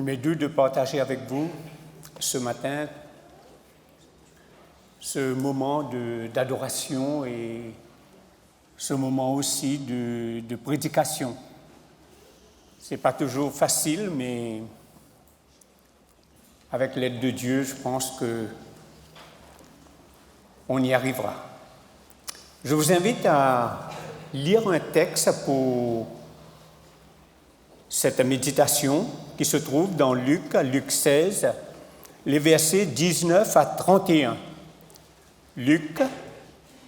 Il m'est dû de partager avec vous ce matin ce moment d'adoration et ce moment aussi de prédication. Ce n'est pas toujours facile, mais avec l'aide de Dieu, je pense qu'on y arrivera. Je vous invite à lire un texte pour cette méditation qui se trouve dans Luc 16, les versets 19 à 31. Luc,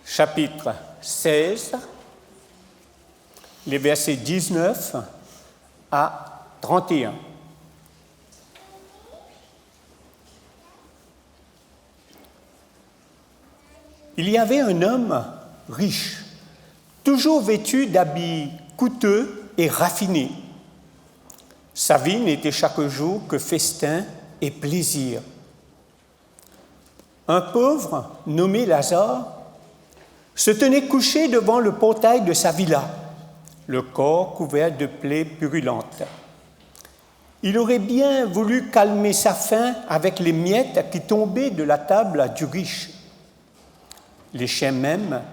chapitre 16, les versets 19 à 31. Il y avait un homme riche, toujours vêtu d'habits coûteux et raffinés. Sa vie n'était chaque jour que festin et plaisir. Un pauvre, nommé Lazare, se tenait couché devant le portail de sa villa, le corps couvert de plaies purulentes. Il aurait bien voulu calmer sa faim avec les miettes qui tombaient de la table du riche. Les chiens même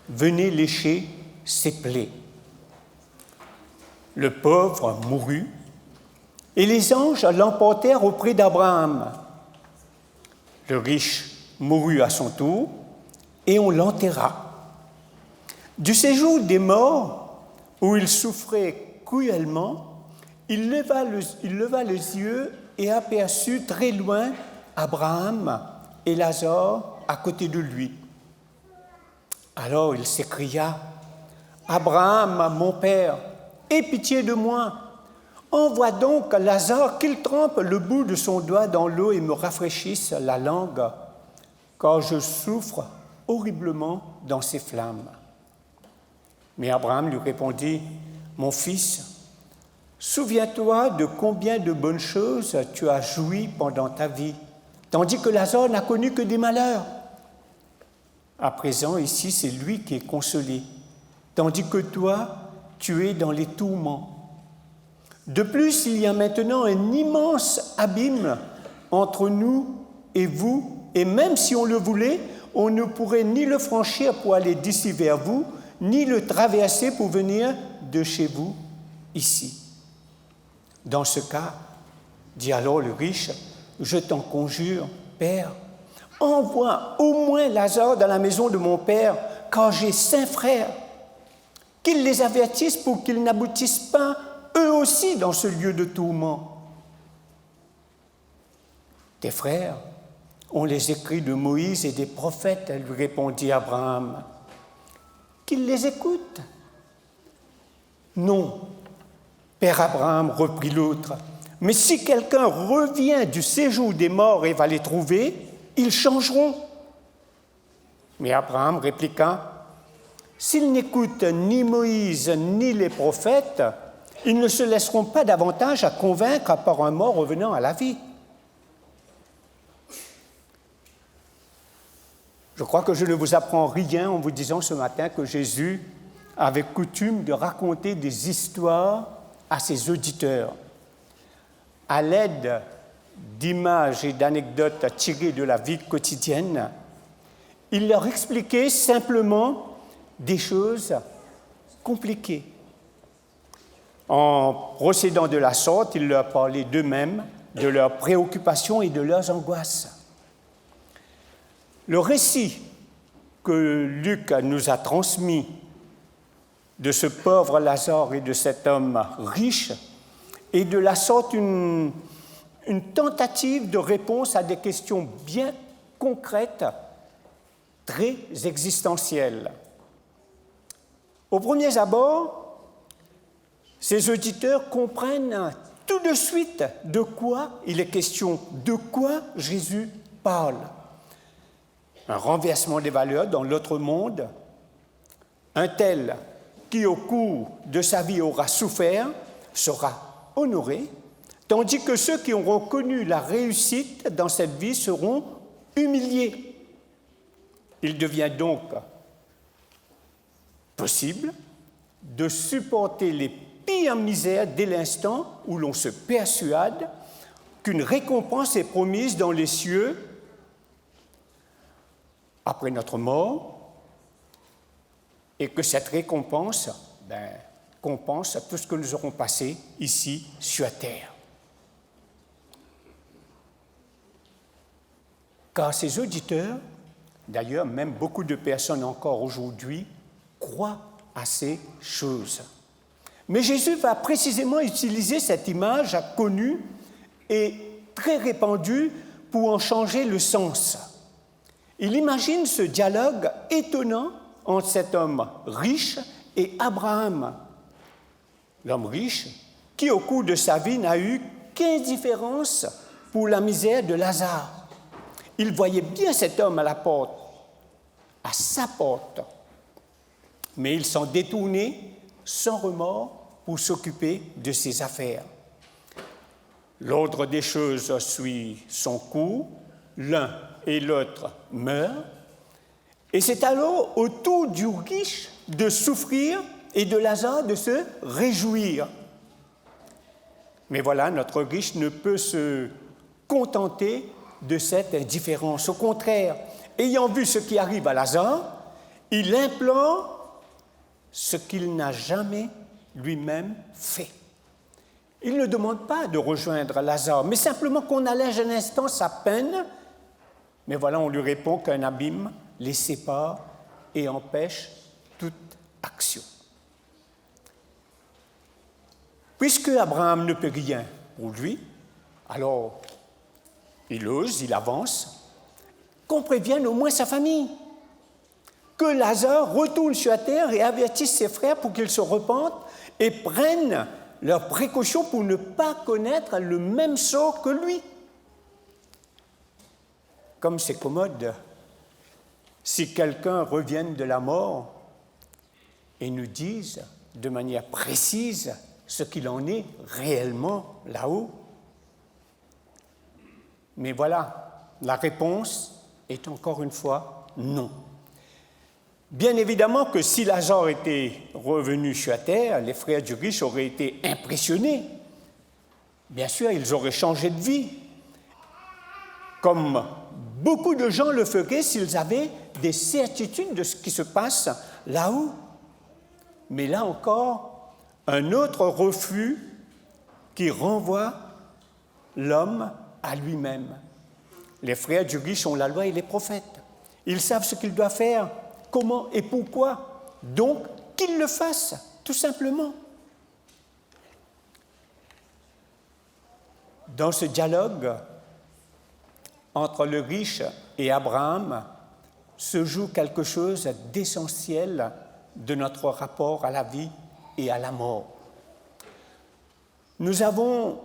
venaient lécher ses plaies. Le pauvre mourut, et les anges l'emportèrent auprès d'Abraham. Le riche mourut à son tour, et on l'enterra. Du séjour des morts, où il souffrait cruellement, il leva les yeux et aperçut très loin Abraham et Lazare à côté de lui. Alors il s'écria : « Abraham, mon père, aie pitié de moi. Envoie donc Lazare qu'il trempe le bout de son doigt dans l'eau et me rafraîchisse la langue, car je souffre horriblement dans ces flammes. » Mais Abraham lui répondit : « Mon fils, souviens-toi de combien de bonnes choses tu as joui pendant ta vie, tandis que Lazare n'a connu que des malheurs. À présent, ici, c'est lui qui est consolé, tandis que toi, tu es dans les tourments. De plus, il y a maintenant un immense abîme entre nous et vous, et même si on le voulait, on ne pourrait ni le franchir pour aller d'ici vers vous, ni le traverser pour venir de chez vous ici. Dans ce cas, dit alors le riche, je t'en conjure, Père, envoie au moins Lazare dans la maison de mon père, car j'ai 5 frères, qu'ils les avertissent pour qu'ils n'aboutissent pas eux aussi dans ce lieu de tourment. Tes frères ont les écrits de Moïse et des prophètes, lui répondit Abraham. Qu'ils les écoutent. Non, Père Abraham, reprit l'autre, mais si quelqu'un revient du séjour des morts et va les trouver, ils changeront. Mais Abraham répliqua : s'ils n'écoutent ni Moïse ni les prophètes, ils ne se laisseront pas davantage à convaincre par un mort revenant à la vie. Je crois que je ne vous apprends rien en vous disant ce matin que Jésus avait coutume de raconter des histoires à ses auditeurs, à l'aide d'images et d'anecdotes tirées de la vie quotidienne. Il leur expliquait simplement des choses compliquées. En procédant de la sorte, il leur parlait d'eux-mêmes, de leurs préoccupations et de leurs angoisses. Le récit que Luc nous a transmis de ce pauvre Lazare et de cet homme riche est de la sorte une tentative de réponse à des questions bien concrètes, très existentielles. Au premier abord, ces auditeurs comprennent tout de suite de quoi il est question, de quoi Jésus parle. Un renversement des valeurs dans l'autre monde, un tel qui, au cours de sa vie, aura souffert, sera honoré, tandis que ceux qui auront connu la réussite dans cette vie seront humiliés. Il devient donc possible de supporter les pis en misère dès l'instant où l'on se persuade qu'une récompense est promise dans les cieux après notre mort et que cette récompense compense tout ce que nous aurons passé ici sur terre. Car ces auditeurs, d'ailleurs même beaucoup de personnes encore aujourd'hui, croient à ces choses. Mais Jésus va précisément utiliser cette image connue et très répandue pour en changer le sens. Il imagine ce dialogue étonnant entre cet homme riche et Abraham. L'homme riche qui, au cours de sa vie, n'a eu qu'indifférence pour la misère de Lazare. Il voyait bien cet homme à la porte, à sa porte, mais il s'en détournait sans remords pour s'occuper de ses affaires. L'ordre des choses suit son cours, l'un et l'autre meurent, et c'est alors au tour du riche de souffrir et de Lazare de se réjouir. Mais voilà, notre riche ne peut se contenter de cette indifférence. Au contraire, ayant vu ce qui arrive à Lazare, il implore ce qu'il n'a jamais lui-même fait. Il ne demande pas de rejoindre Lazare, mais simplement qu'on allège un instant sa peine. Mais voilà, on lui répond qu'un abîme les sépare et empêche toute action. Puisque Abraham ne peut rien pour lui, alors il ose, il avance, qu'on prévienne au moins sa famille, que Lazare retourne sur la terre et avertisse ses frères pour qu'ils se repentent et prennent leurs précautions pour ne pas connaître le même sort que lui. Comme c'est commode, si quelqu'un revient de la mort et nous dise de manière précise ce qu'il en est réellement là-haut. Mais voilà, la réponse est encore une fois non. Bien évidemment que si Lazare était revenu sur la terre, les frères du riche auraient été impressionnés. Bien sûr, ils auraient changé de vie, comme beaucoup de gens le feraient s'ils avaient des certitudes de ce qui se passe là-haut. Mais là encore, un autre refus qui renvoie l'homme à lui-même. Les frères du riche ont la loi et les prophètes. Ils savent ce qu'ils doivent faire, comment et pourquoi. Donc, qu'ils le fassent, tout simplement. Dans ce dialogue entre le riche et Abraham se joue quelque chose d'essentiel de notre rapport à la vie et à la mort. Nous avons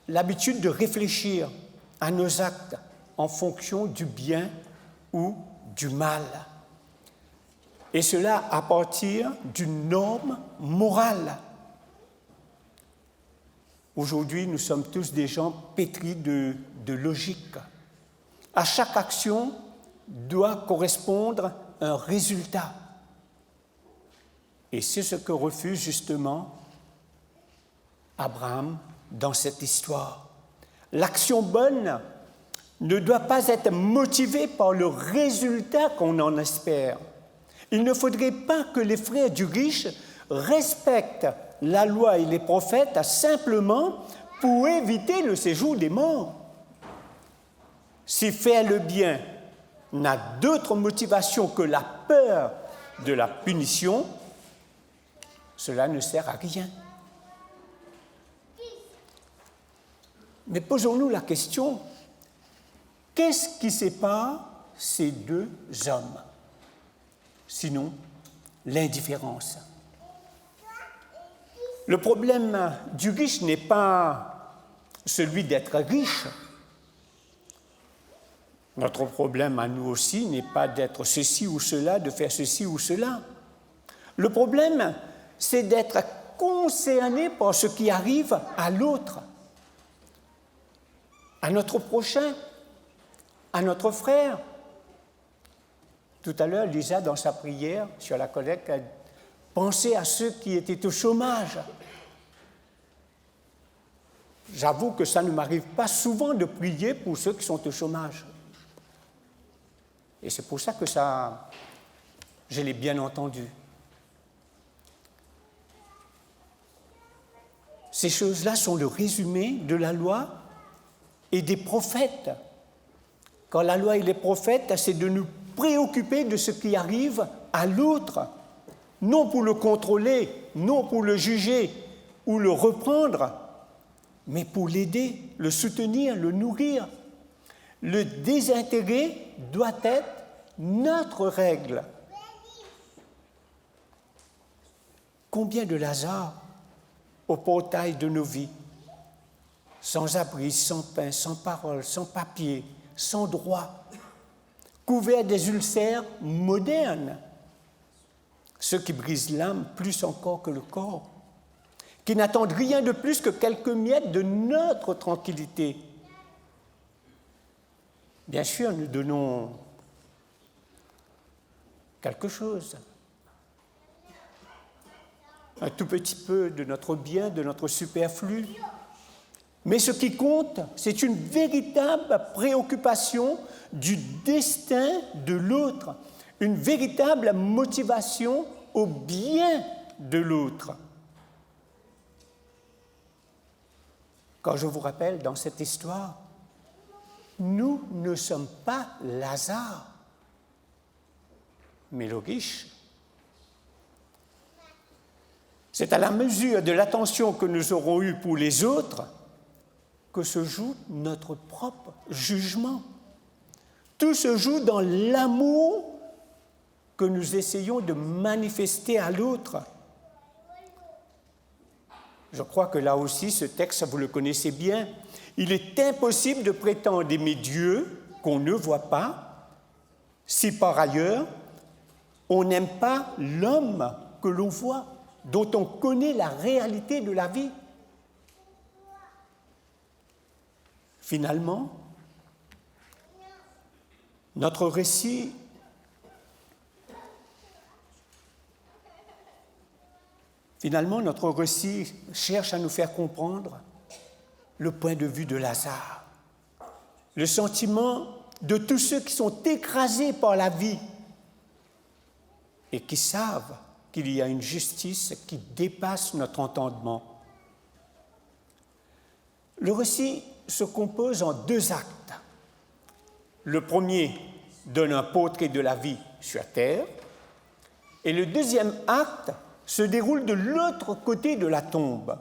l'habitude de réfléchir à nos actes en fonction du bien ou du mal. Et cela à partir d'une norme morale. Aujourd'hui, nous sommes tous des gens pétris de logique. À chaque action doit correspondre un résultat. Et c'est ce que refuse justement Abraham dans cette histoire. L'action bonne ne doit pas être motivée par le résultat qu'on en espère. Il ne faudrait pas que les frères du riche respectent la loi et les prophètes simplement pour éviter le séjour des morts. Si faire le bien n'a d'autre motivation que la peur de la punition, cela ne sert à rien. Mais posons-nous la question, qu'est-ce qui sépare ces deux hommes? Sinon, l'indifférence. Le problème du riche n'est pas celui d'être riche. Notre problème à nous aussi n'est pas d'être ceci ou cela, de faire ceci ou cela. Le problème, c'est d'être concerné par ce qui arrive à l'autre, à notre prochain, à notre frère. Tout à l'heure, Lisa, dans sa prière sur la collecte, a pensé à ceux qui étaient au chômage. J'avoue que ça ne m'arrive pas souvent de prier pour ceux qui sont au chômage. Et c'est pour ça que je l'ai bien entendu. Ces choses-là sont le résumé de la loi et des prophètes. Quand la loi et les prophètes, c'est de nous préoccuper de ce qui arrive à l'autre, non pour le contrôler, non pour le juger ou le reprendre, mais pour l'aider, le soutenir, le nourrir. Le désintérêt doit être notre règle. Combien de Lazare au portail de nos vies, sans abri, sans pain, sans parole, sans papier, sans droit, couverts des ulcères modernes, ceux qui brisent l'âme plus encore que le corps, qui n'attendent rien de plus que quelques miettes de notre tranquillité. Bien sûr, nous donnons quelque chose, un tout petit peu de notre bien, de notre superflu. Mais ce qui compte, c'est une véritable préoccupation du destin de l'autre, une véritable motivation au bien de l'autre. Quand je vous rappelle dans cette histoire, nous ne sommes pas Lazare, mais le riche. C'est à la mesure de l'attention que nous aurons eue pour les autres que se joue notre propre jugement. Tout se joue dans l'amour que nous essayons de manifester à l'autre. Je crois que là aussi, ce texte, vous le connaissez bien. Il est impossible de prétendre aimer Dieu qu'on ne voit pas si par ailleurs on n'aime pas l'homme que l'on voit, dont on connaît la réalité de la vie. Finalement, notre récit cherche à nous faire comprendre le point de vue de Lazare, le sentiment de tous ceux qui sont écrasés par la vie et qui savent qu'il y a une justice qui dépasse notre entendement. Le récit se compose en 2 actes. Le premier donne un portrait de la vie sur terre et le deuxième acte se déroule de l'autre côté de la tombe.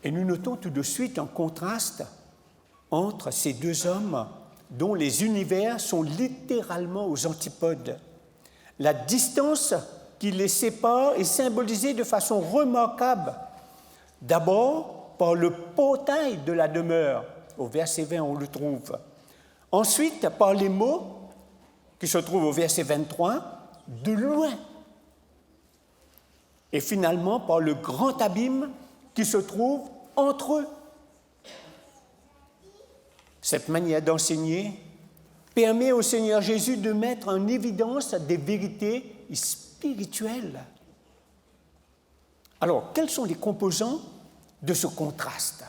Et nous notons tout de suite un contraste entre ces 2 hommes dont les univers sont littéralement aux antipodes. La distance qui les sépare est symbolisée de façon remarquable. D'abord, par le portail de la demeure. Au verset 20, on le trouve. Ensuite, par les mots qui se trouvent au verset 23, de loin. Et finalement, par le grand abîme qui se trouve entre eux. Cette manière d'enseigner permet au Seigneur Jésus de mettre en évidence des vérités spirituelles. Alors, quels sont les composants de ce contraste?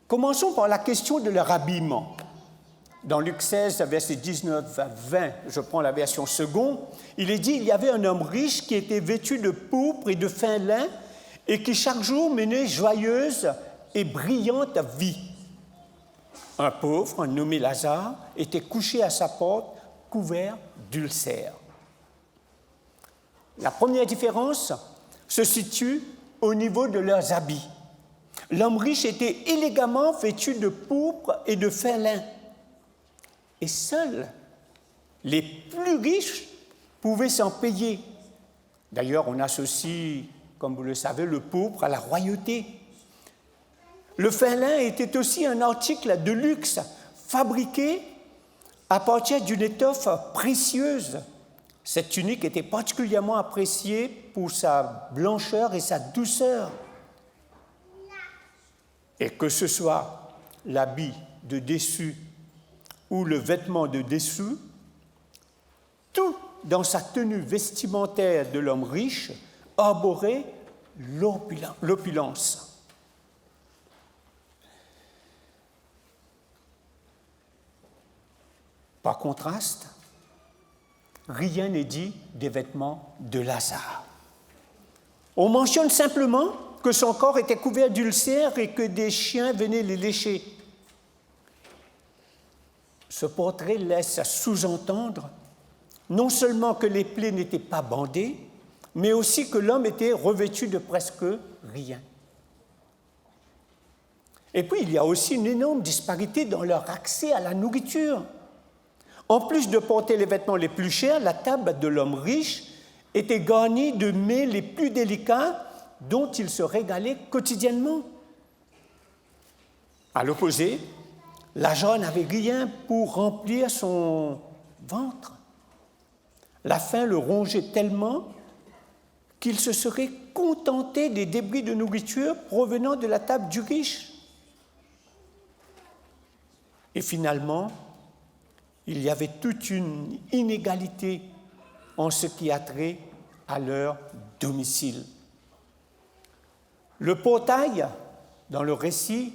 Commençons par la question de leur habillement. Dans Luc 16, versets 19 à 20, je prends la version seconde, il est dit « Il y avait un homme riche qui était vêtu de pourpre et de fin lin et qui chaque jour menait joyeuse et brillante vie. Un pauvre, nommé Lazare, était couché à sa porte, couvert d'ulcères. » La première différence se situe au niveau de leurs habits. L'homme riche était élégamment vêtu de pourpre et de fin lin. Et seuls les plus riches pouvaient s'en payer. D'ailleurs, on associe, comme vous le savez, le pourpre à la royauté. Le fin lin était aussi un article de luxe fabriqué à partir d'une étoffe précieuse. Cette tunique était particulièrement appréciée pour sa blancheur et sa douceur. Et que ce soit l'habit de dessus ou le vêtement de dessous, tout dans sa tenue vestimentaire de l'homme riche arborait l'opulence. Par contraste, rien n'est dit des vêtements de Lazare. On mentionne simplement que son corps était couvert d'ulcères et que des chiens venaient les lécher. Ce portrait laisse sous-entendre non seulement que les plaies n'étaient pas bandées, mais aussi que l'homme était revêtu de presque rien. Et puis, il y a aussi une énorme disparité dans leur accès à la nourriture. En plus de porter les vêtements les plus chers, la table de l'homme riche était garnie de mets les plus délicats dont il se régalait quotidiennement. À l'opposé, Lazare n'avait rien pour remplir son ventre. La faim le rongeait tellement qu'il se serait contenté des débris de nourriture provenant de la table du riche. Et finalement, il y avait toute une inégalité en ce qui a trait à leur domicile. Le portail, dans le récit,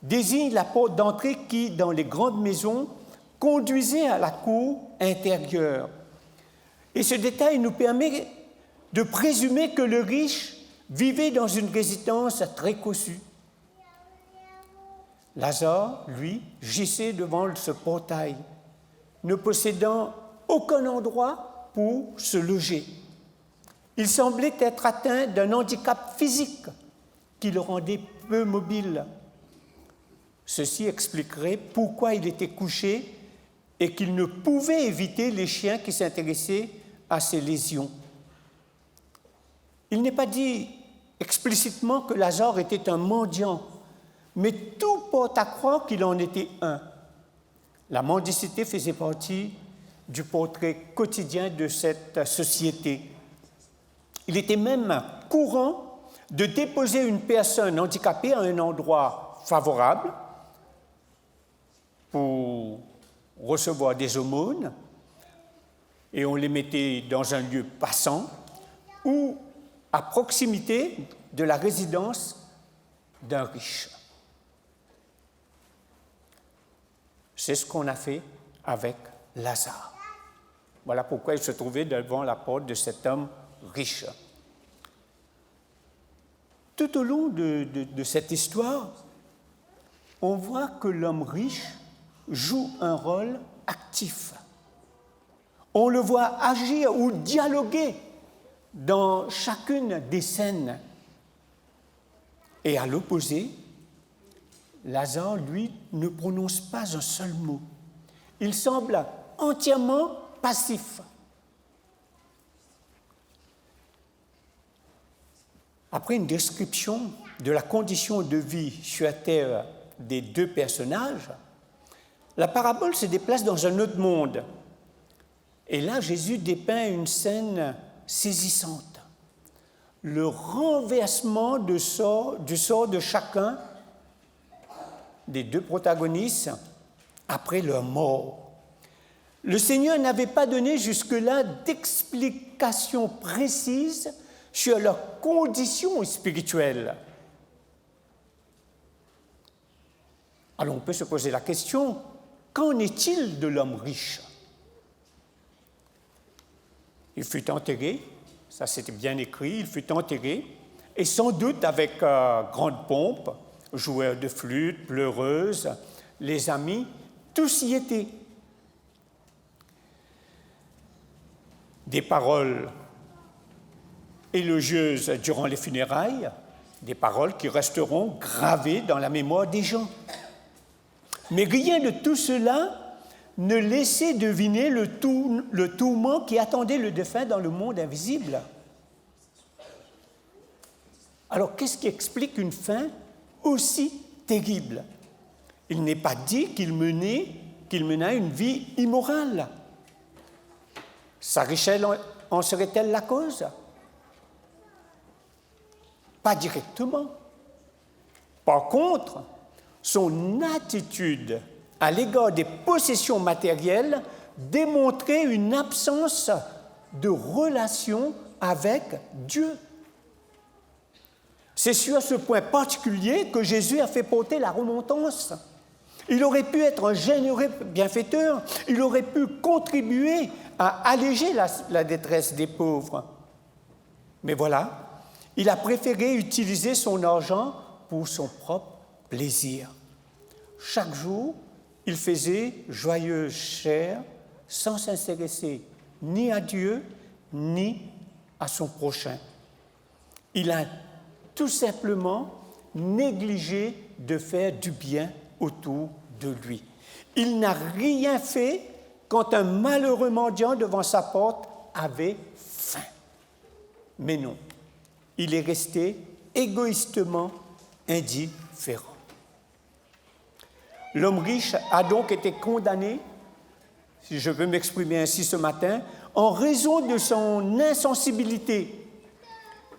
désigne la porte d'entrée qui, dans les grandes maisons, conduisait à la cour intérieure. Et ce détail nous permet de présumer que le riche vivait dans une résidence très cossue. Lazare, lui, gissait devant ce portail, ne possédant aucun endroit pour se loger. Il semblait être atteint d'un handicap physique qui le rendait peu mobile. Ceci expliquerait pourquoi il était couché et qu'il ne pouvait éviter les chiens qui s'intéressaient à ses lésions. Il n'est pas dit explicitement que Lazare était un mendiant, mais tout porte à croire qu'il en était un. La mendicité faisait partie du portrait quotidien de cette société. Il était même courant de déposer une personne handicapée à un endroit favorable pour recevoir des aumônes, et on les mettait dans un lieu passant ou à proximité de la résidence d'un riche. C'est ce qu'on a fait avec Lazare. Voilà pourquoi il se trouvait devant la porte de cet homme riche. Tout au long de cette histoire, on voit que l'homme riche joue un rôle actif. On le voit agir ou dialoguer dans chacune des scènes. Et à l'opposé, Lazare, lui, ne prononce pas un seul mot. Il semble entièrement passif. Après une description de la condition de vie sur la terre des deux personnages, la parabole se déplace dans un autre monde. Et là, Jésus dépeint une scène saisissante. Le renversement du sort de chacun des deux protagonistes après leur mort. Le Seigneur n'avait pas donné jusque-là d'explication précise sur leur condition spirituelle. Alors on peut se poser la question, qu'en est-il de l'homme riche? Il fut enterré, ça c'était bien écrit, il fut enterré, et sans doute avec grande pompe, joueurs de flûte, pleureuses, les amis, tous y étaient. Des paroles élogieuses durant les funérailles, des paroles qui resteront gravées dans la mémoire des gens. Mais rien de tout cela ne laissait deviner le tourment qui attendait le défunt dans le monde invisible. Alors, qu'est-ce qui explique une fin aussi terrible? Il n'est pas dit qu'il mena une vie immorale. Sa richesse en serait-elle la cause? Pas directement. Par contre, son attitude à l'égard des possessions matérielles démontrait une absence de relation avec Dieu. C'est sur ce point particulier que Jésus a fait porter la remontrance. Il aurait pu être un généreux bienfaiteur, il aurait pu contribuer à alléger la détresse des pauvres. Mais voilà, il a préféré utiliser son argent pour son propre plaisir. Chaque jour, il faisait joyeuse chère sans s'intéresser ni à Dieu ni à son prochain. Il a tout simplement négligé de faire du bien autour de lui. Il n'a rien fait quand un malheureux mendiant devant sa porte avait faim. Mais non, il est resté égoïstement indifférent. L'homme riche a donc été condamné, si je peux m'exprimer ainsi ce matin, en raison de son insensibilité,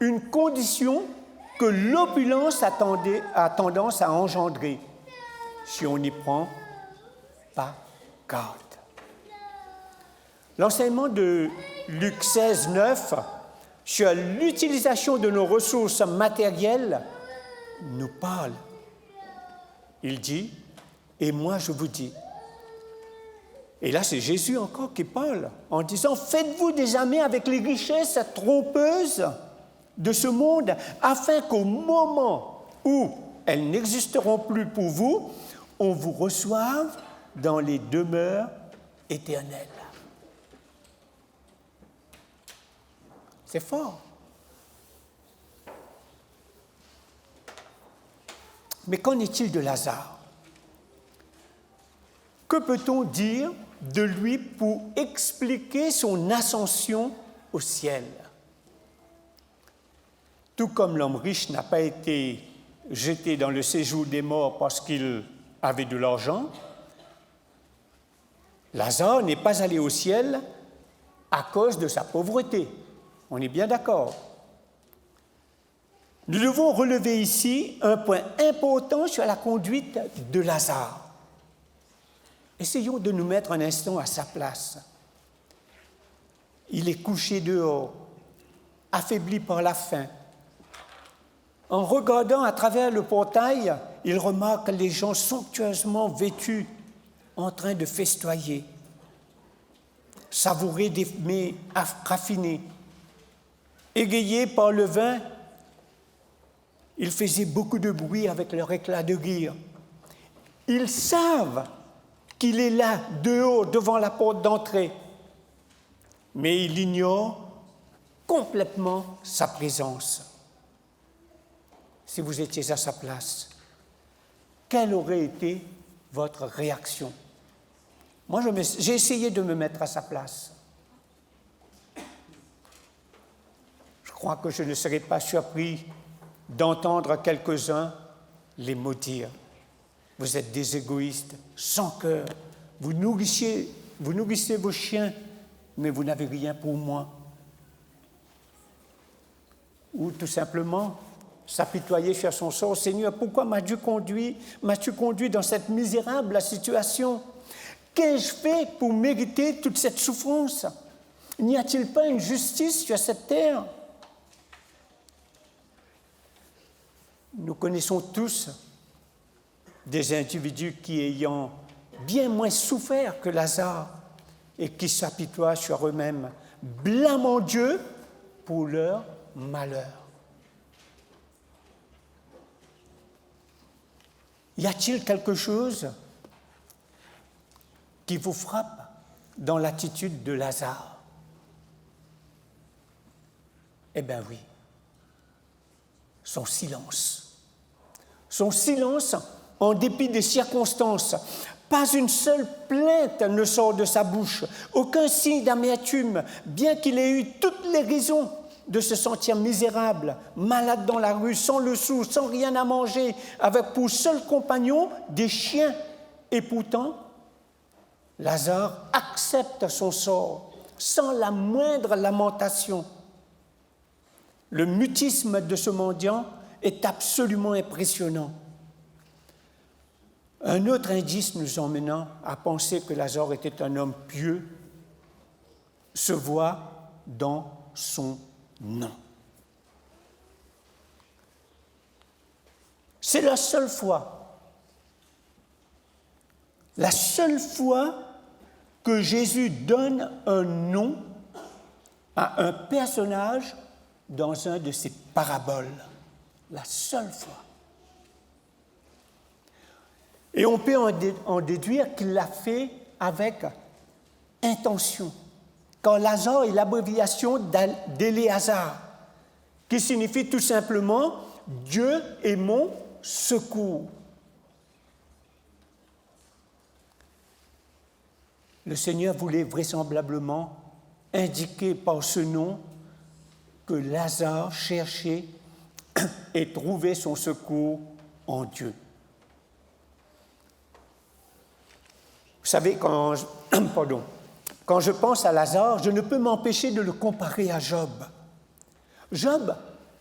une condition que l'opulence a tendance à engendrer si on n'y prend pas garde. L'enseignement de Luc 16, 9 sur l'utilisation de nos ressources matérielles nous parle. Il dit « Et moi je vous dis ». Et là c'est Jésus encore qui parle en disant « Faites-vous des amis avec les richesses trompeuses de ce monde, afin qu'au moment où elles n'existeront plus pour vous, on vous reçoive dans les demeures éternelles. » C'est fort. Mais qu'en est-il de Lazare? Que peut-on dire de lui pour expliquer son ascension au ciel? Tout comme l'homme riche n'a pas été jeté dans le séjour des morts parce qu'il avait de l'argent, Lazare n'est pas allé au ciel à cause de sa pauvreté. On est bien d'accord. Nous devons relever ici un point important sur la conduite de Lazare. Essayons de nous mettre un instant à sa place. Il est couché dehors, affaibli par la faim. En regardant à travers le portail, il remarque les gens somptueusement vêtus, en train de festoyer, savourer des mets raffinés. Égayés par le vin, ils faisaient beaucoup de bruit avec leur éclat de rire. Ils savent qu'il est là, dehors, devant la porte d'entrée, mais ils ignorent complètement sa présence. Si vous étiez à sa place, quelle aurait été votre réaction? Moi, j'ai essayé de me mettre à sa place. Je crois que je ne serais pas surpris d'entendre quelques-uns les maudire. Vous êtes des égoïstes, sans cœur. Vous nourrissez vos chiens, mais vous n'avez rien pour moi. Ou tout simplement s'apitoyer sur son sort. Seigneur, pourquoi m'as-tu conduit dans cette misérable situation? Qu'ai-je fait pour mériter toute cette souffrance? N'y a-t-il pas une justice sur cette terre? Nous connaissons tous des individus qui, ayant bien moins souffert que Lazare et qui s'apitoient sur eux-mêmes, blâmant Dieu pour leur malheur. Y a-t-il quelque chose qui vous frappe dans l'attitude de Lazare? Eh bien oui, son silence. Son silence en dépit des circonstances. Pas une seule plainte ne sort de sa bouche, aucun signe d'amertume, bien qu'il ait eu toutes les raisons de se sentir misérable, malade dans la rue, sans le sou, sans rien à manger, avec pour seul compagnon des chiens. Et pourtant, Lazare accepte son sort sans la moindre lamentation. Le mutisme de ce mendiant est absolument impressionnant. Un autre indice nous emmenant à penser que Lazare était un homme pieux se voit dans son nom. C'est la seule fois que Jésus donne un nom à un personnage dans un de ses paraboles. La seule fois. Et on peut en déduire qu'il l'a fait avec intention. Quand Lazare est l'abréviation d'Éléazar, qui signifie tout simplement « Dieu est mon secours ». Le Seigneur voulait vraisemblablement indiquer par ce nom que Lazare cherchait et trouvait son secours en Dieu. Vous savez, quand je pense à Lazare, je ne peux m'empêcher de le comparer à Job. Job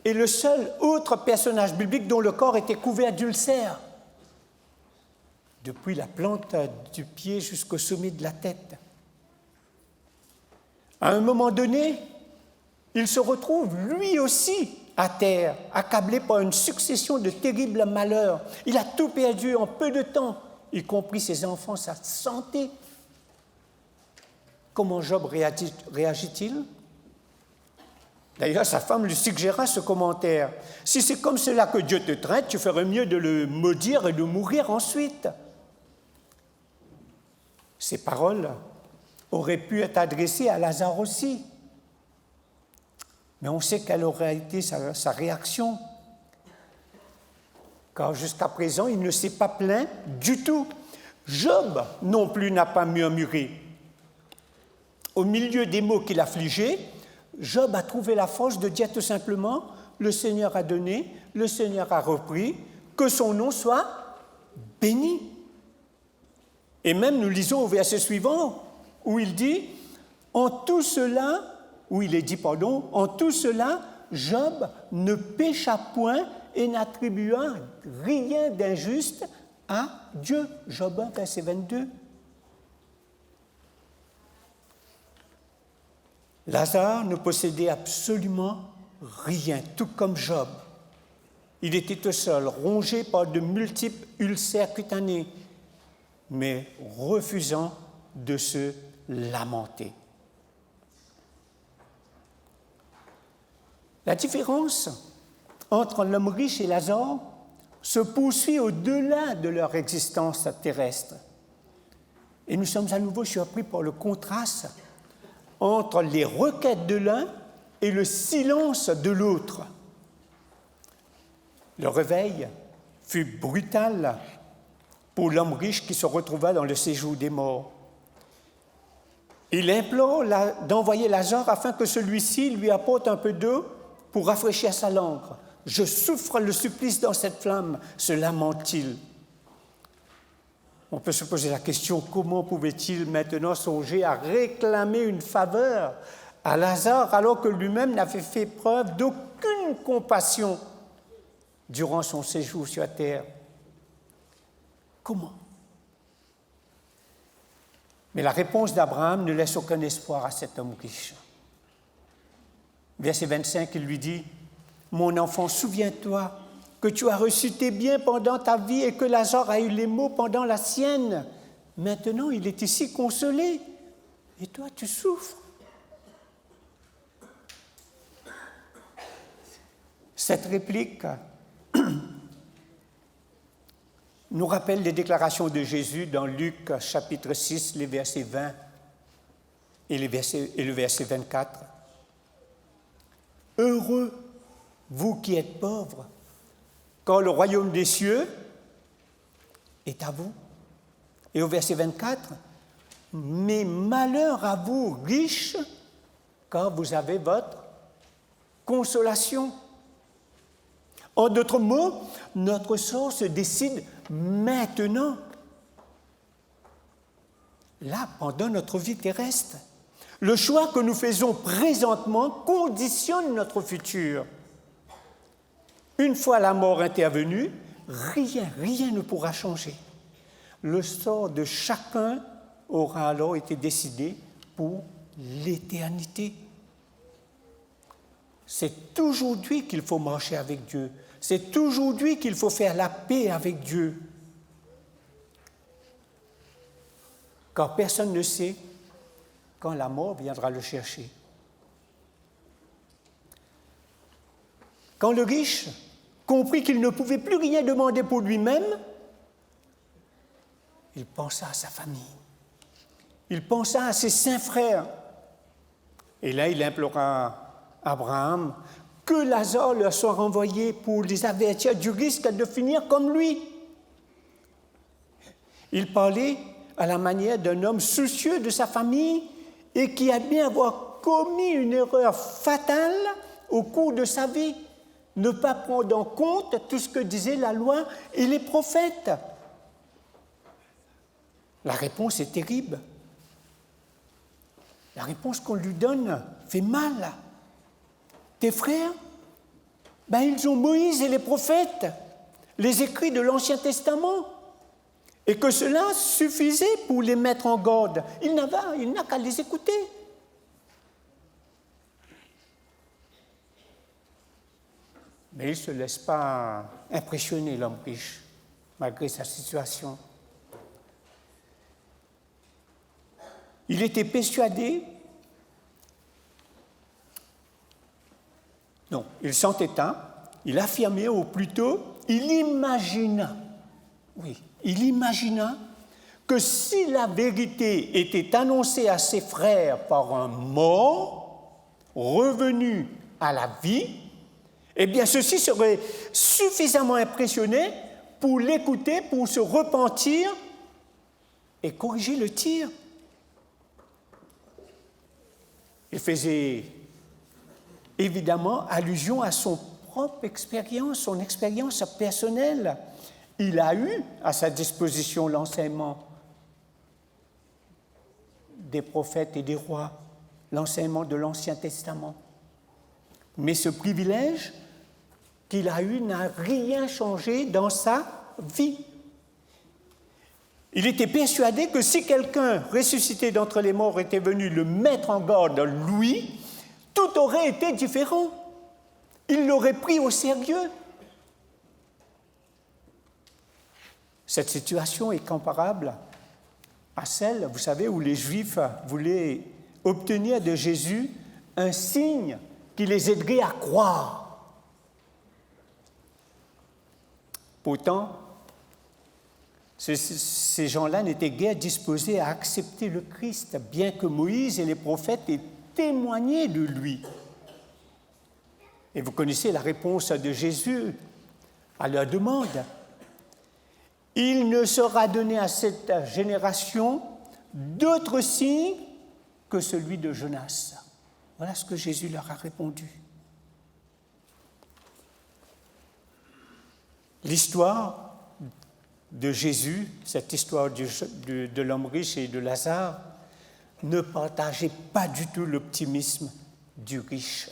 est le seul autre personnage biblique dont le corps était couvert d'ulcères, depuis la plante du pied jusqu'au sommet de la tête. À un moment donné, il se retrouve lui aussi à terre, accablé par une succession de terribles malheurs. Il a tout perdu en peu de temps, y compris ses enfants, sa santé. Comment Job réagit-il? D'ailleurs, sa femme lui suggéra ce commentaire. « Si c'est comme cela que Dieu te traite, tu ferais mieux de le maudire et de mourir ensuite. » Ces paroles auraient pu être adressées à Lazare aussi. Mais on sait quelle aurait été sa réaction. Car jusqu'à présent, il ne s'est pas plaint du tout. Job non plus n'a pas murmuré. Au milieu des maux qui l'affligeaient, Job a trouvé la force de dire tout simplement « Le Seigneur a donné, le Seigneur a repris, que son nom soit béni ». Et même nous lisons au verset suivant où il dit « En tout cela, Job ne pécha point et n'attribua rien d'injuste à Dieu. » Job 1, verset 22. Lazare ne possédait absolument rien, tout comme Job. Il était tout seul, rongé par de multiples ulcères cutanés, mais refusant de se lamenter. La différence entre l'homme riche et Lazare se poursuit au-delà de leur existence terrestre. Et nous sommes à nouveau surpris par le contraste entre les requêtes de l'un et le silence de l'autre. Le réveil fut brutal pour l'homme riche qui se retrouva dans le séjour des morts. Il implore d'envoyer Lazare afin que celui-ci lui apporte un peu d'eau pour rafraîchir sa langue. « Je souffre le supplice dans cette flamme », se lamente-t-il. On peut se poser la question, comment pouvait-il maintenant songer à réclamer une faveur à Lazare alors que lui-même n'avait fait preuve d'aucune compassion durant son séjour sur la terre? Comment? Mais la réponse d'Abraham ne laisse aucun espoir à cet homme riche. Verset 25, il lui dit « Mon enfant, souviens-toi que tu as reçu tes biens pendant ta vie et que Lazare a eu les maux pendant la sienne. Maintenant, il est ici consolé, et toi, tu souffres. » Cette réplique nous rappelle les déclarations de Jésus dans Luc chapitre 6, les versets 20 et le verset 24. « Heureux, vous qui êtes pauvres, quand le royaume des cieux est à vous. » Et au verset 24, « Mais malheur à vous, riches, car vous avez votre consolation. » En d'autres mots, notre sort se décide maintenant, là, pendant notre vie terrestre. Le choix que nous faisons présentement conditionne notre futur. Une fois la mort intervenue, rien ne pourra changer. Le sort de chacun aura alors été décidé pour l'éternité. C'est aujourd'hui qu'il faut marcher avec Dieu. C'est aujourd'hui qu'il faut faire la paix avec Dieu. Car personne ne sait quand la mort viendra le chercher. Quand le riche comprit qu'il ne pouvait plus rien demander pour lui-même, il pensa à sa famille. Il pensa à ses 5 frères. Et là, il implora Abraham que Lazare leur soit renvoyé pour les avertir du risque de finir comme lui. Il parlait à la manière d'un homme soucieux de sa famille et qui admet avoir commis une erreur fatale au cours de sa vie, ne pas prendre en compte tout ce que disaient la loi et les prophètes. La réponse est terrible. La réponse qu'on lui donne fait mal. Tes frères, ils ont Moïse et les prophètes, les écrits de l'Ancien Testament, et que cela suffisait pour les mettre en garde. Il n'a qu'à les écouter. Mais il ne se laisse pas impressionner, l'homme riche, malgré sa situation. Il était persuadé, il s'entêta, il affirmait, ou plutôt, il imagina que si la vérité était annoncée à ses frères par un mort revenu à la vie, eh bien ceux-ci seraient suffisamment impressionnés pour l'écouter, pour se repentir et corriger le tir. Il faisait évidemment allusion à son propre expérience, son expérience personnelle. Il a eu à sa disposition l'enseignement des prophètes et des rois, l'enseignement de l'Ancien Testament. Mais ce privilège qu'il a eu n'a rien changé dans sa vie. Il était persuadé que si quelqu'un ressuscité d'entre les morts était venu le mettre en garde, lui, tout aurait été différent. Il l'aurait pris au sérieux. Cette situation est comparable à celle, vous savez, où les Juifs voulaient obtenir de Jésus un signe qui les aiderait à croire. Pourtant, ces gens-là n'étaient guère disposés à accepter le Christ, bien que Moïse et les prophètes aient témoigné de lui. Et vous connaissez la réponse de Jésus à leur demande. Il ne sera donné à cette génération d'autre signe que celui de Jonas. Voilà ce que Jésus leur a répondu. L'histoire de Jésus, cette histoire de l'homme riche et de Lazare, ne partageait pas du tout l'optimisme du riche.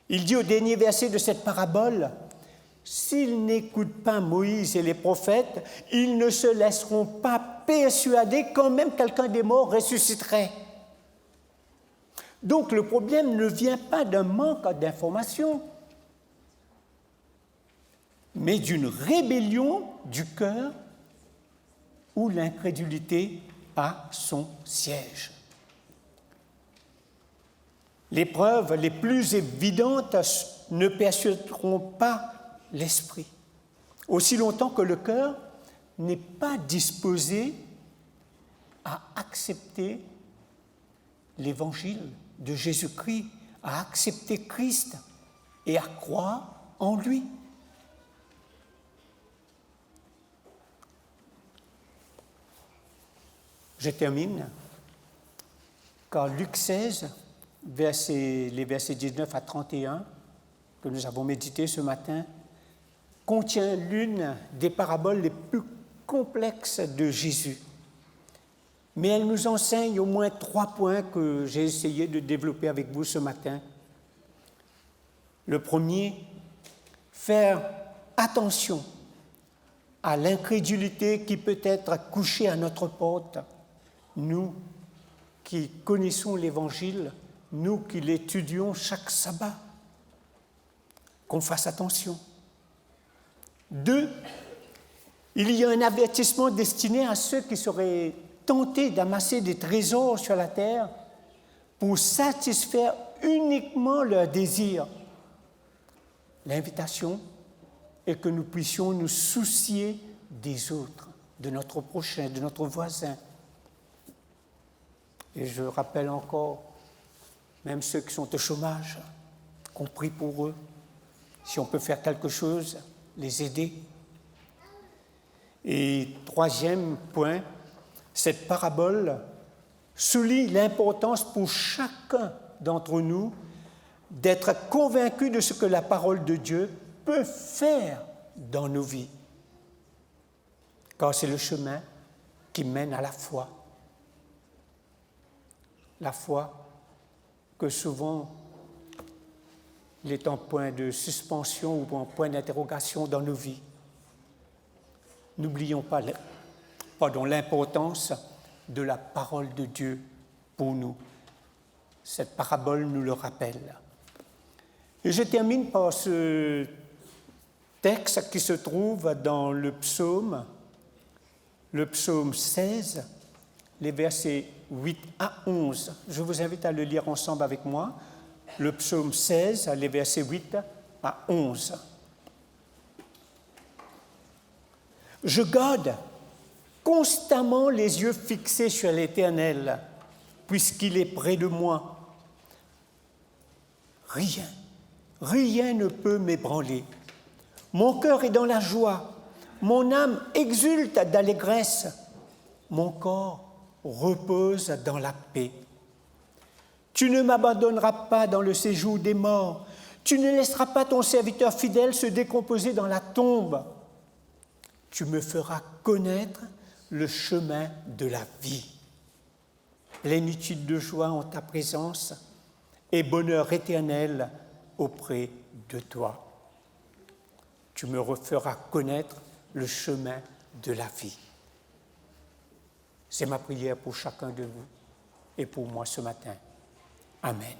Il dit au dernier verset de cette parabole, « S'ils n'écoutent pas Moïse et les prophètes, ils ne se laisseront pas persuader quand même quelqu'un des morts ressusciterait. » Donc le problème ne vient pas d'un manque d'information, mais d'une rébellion du cœur où l'incrédulité a son siège. Les preuves les plus évidentes ne persuaderont pas l'esprit, aussi longtemps que le cœur n'est pas disposé à accepter l'évangile de Jésus-Christ, à accepter Christ et à croire en lui. Je termine, car Luc 16, les versets 19 à 31, que nous avons médité ce matin, contient l'une des paraboles les plus complexes de Jésus. Mais elle nous enseigne au moins 3 points que j'ai essayé de développer avec vous ce matin. Le premier, faire attention à l'incrédulité qui peut être couchée à notre porte. Nous qui connaissons l'Évangile, nous qui l'étudions chaque sabbat, qu'on fasse attention. 2, il y a un avertissement destiné à ceux qui seraient tentés d'amasser des trésors sur la terre pour satisfaire uniquement leurs désirs. L'invitation est que nous puissions nous soucier des autres, de notre prochain, de notre voisin. Et je rappelle encore, même ceux qui sont au chômage, qu'on prie pour eux. Si on peut faire quelque chose, les aider. Et 3e point, cette parabole souligne l'importance pour chacun d'entre nous d'être convaincu de ce que la parole de Dieu peut faire dans nos vies. Car c'est le chemin qui mène à la foi. La foi que souvent il est en point de suspension ou en point d'interrogation dans nos vies. N'oublions pas l'importance de la parole de Dieu pour nous. Cette parabole nous le rappelle. Et je termine par ce texte qui se trouve dans le psaume 16, les versets 8 à 11. Je vous invite à le lire ensemble avec moi. Le psaume 16, les versets 8 à 11. Je garde constamment les yeux fixés sur l'Éternel, puisqu'il est près de moi. Rien ne peut m'ébranler. Mon cœur est dans la joie, mon âme exulte d'allégresse, mon corps repose dans la paix. Tu ne m'abandonneras pas dans le séjour des morts, tu ne laisseras pas ton serviteur fidèle se décomposer dans la tombe. Tu me feras connaître le chemin de la vie. Plénitude de joie en ta présence et bonheur éternel auprès de toi. Tu me referas connaître le chemin de la vie. C'est ma prière pour chacun de vous et pour moi ce matin. Amen.